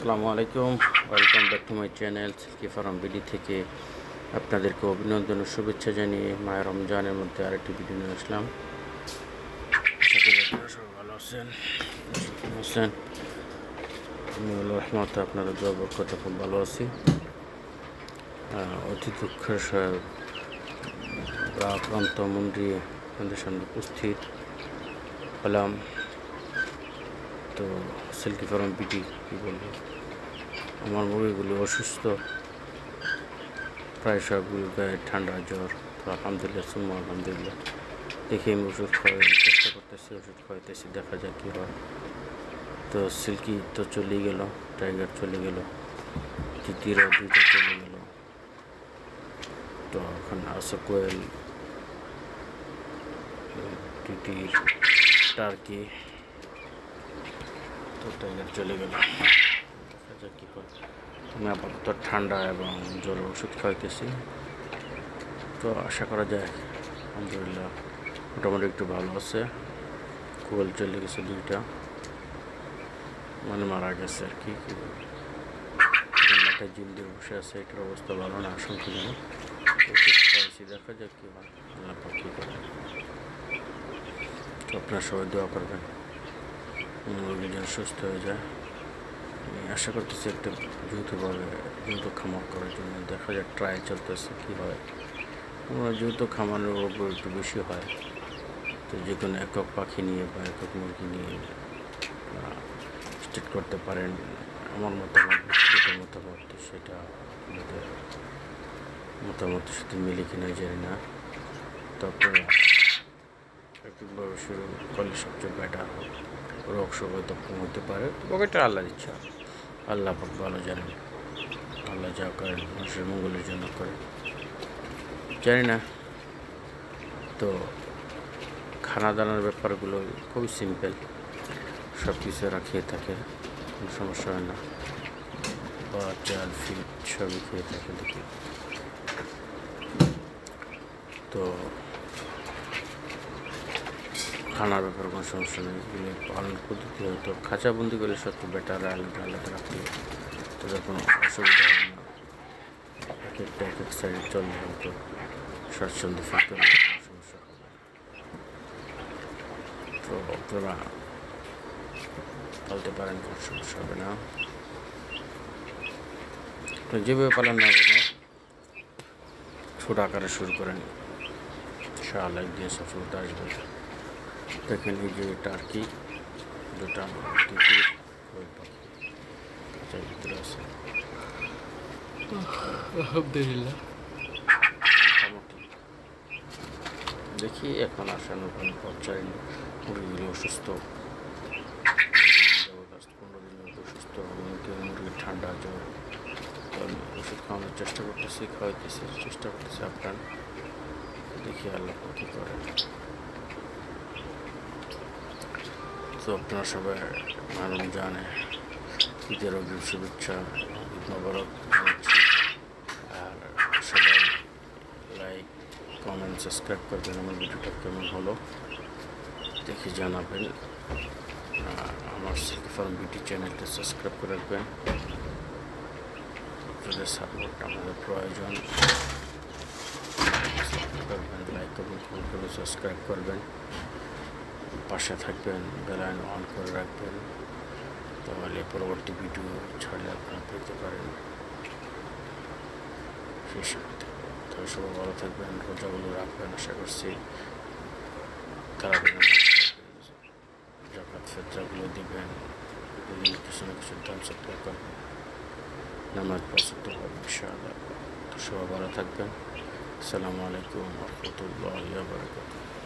আসসালামু আলাইকুম, welcome back to my channel Silky farm BD থেকে আপনাদেরকে অভিনন্দন ও শুভেচ্ছা জানিয়ে মায়ের রমজানের মধ্যে আরেকটি ভিডিও নিয়ে আসলাম। আশা করি আপনারা সবাই ভালো আছেন, আমি রহমতে আপনাদের দোয়া বরকতে খুব ভালো আছি। অতি দুঃখের আক্রান্ত মন্ডি আপনাদের সামনে উপস্থিত হলাম। তো সিল্কি ফার্ম বিডি কী বলবো, আমার মুরগিগুলি অসুস্থ, প্রায় সবগুলো গায়ে ঠান্ডা জ্বর। তো আলহামদুলিল্লাহ সুম্মা আলহামদুলিল্লাহ দেখি আমি ওষুধ খাওয়ার চেষ্টা করতেছি, ওষুধ খাওয়াইতেছি, দেখা যাক কী হয়। তো সিল্কি তো চলেই গেল, টাইগার চলে গেল, তিতিরও দুইটা চলে গেল। তো এখন আছে কোয়েল, তিতির, টার্কি। তো টাইগার চলে গেল, দেখা যাক কী হয়। আমি আপাতত ঠান্ডা এবং জ্বরের ওষুধ খাওয়াইতেছি। তো আশা করা যায় আলহামদুলিল্লাহ মোটামুটি একটু ভালো আছে। কোয়েল চলে গেছে দুইটা, মানে মারা গেছে আর কি। মাথায় জিল দিয়ে বসে আছে, এটার অবস্থা ভালো না, আশঙ্কাজনক। ওষুধ খাওয়াইছি, দেখা যাক কী হয়, আল্লাহ পাক কী করে। তো আপনারা সবাই দোয়া করবেন মুরগি যেন সুস্থ হয়ে যায়। আমি আশা করতেছি একটা যেহেতু খামার করার জন্য, দেখা যাক ট্রাই চলতেছে কী হয়। আমরা যেহেতু খামারের ওপর একটু বেশি হয়, তো যে কোনো একক পাখি নিয়ে বা একক মুরগি নিয়ে স্টার্ট করতে পারেন। আমার মতামত, ব্যক্তিগত মতামত, সেটা আমাদের মতামতের সাথে মিলে কিনা জানি না। তারপরে একভাবে শুরু করলে সবচেয়ে বেটার হোক, রোগ শোক হয়তো কম হতে পারে। ওটা আল্লাহর ইচ্ছা, আল্লাহ পাক ভালো জানেন। আল্লাহ যা করেন মানুষের মঙ্গলের জন্য করেন, জানি না। তো খানা দানার ব্যাপারগুলো খুবই সিম্পল, সব কিছু এরা খেয়ে থাকে, কোনো সমস্যা হয় না। বা চাল ফিট সবই খেয়ে থাকে দেখি। তো খানার ব্যাপারে কোনো সমস্যা নেই। এগুলো পালন পদ্ধতি হয়তো খাঁচাবন্দি করলে সবচেয়ে বেটার, আলাদা আলাদা রাখলে তাদের কোনো অসুবিধা হয় না। এক একটা এক এক সাইডে চললে হয়তো স্বাচ্ছন্দ্য ফিল করলে কোনো সমস্যা হবে না। তো আপনারা পালতে পারেন, কোনো সমস্যা হবে না। তো যেভাবে পালন না কেন ছোট আকারে শুরু করেন, ইনশাআল্লাহ একদিন সফলতা আসবে। দেখেন এই যে টার্কি দুটা, তিতির, কোয়েল পাখি খাঁচার ভিতরে আছে আলহামদুলিল্লাহ। মোটামুটি দেখি এখন আসানোর কোনো পর্যায়ে মুরগিগুলো অসুস্থ, 15 দিন অসুস্থ, মুরগির ঠান্ডা জ্বর। তো আমি ওষুধ খাওয়ানোর চেষ্টা করতেছি, চেষ্টা করতেছি আপ্রাণ। দেখি আল্লাহ কী করে। তো আপনারা সবাই রমজানে ঈদের অগ্রিম শুভেচ্ছা, ঈদ মোবারক জানাচ্ছি। আর সবাই লাইক, কমেন্ট, সাবস্ক্রাইব করবেন। আমার ভিডিওটা কেমন হলো দেখে জানাবেন। আমার সিল্কি ফার্ম বিউটি চ্যানেলটা সাবস্ক্রাইব করে রাখবেন। আপনাদের সাপোর্ট আমাদের প্রয়োজন, করবেন, লাইক করবেন, কমেন্ট করবেন, সাবস্ক্রাইব করবেন, পাশে থাকবেন, বেল আইকন অন করে রাখবেন। তাহলে পরবর্তী ভিডিও ছাড়লে আপনারা পেতে পারেন সেই সাথে। তবে সবাই ভালো থাকবেন, রোজাগুলো রাখবেন, আশা করছি তারাবির নামাজ পড়বেন, জাকাত ফিতরাগুলো দিবেন, কিছু না কিছু দান সৎকার করবেন, নামাজ পছন্দ হবে ইনশাআল্লাহ। তো সবাই ভালো থাকবেন। আসসালামু আলাইকুম ওয়া রাহমাতুল্লাহি ওয়া বারাকাতুহু।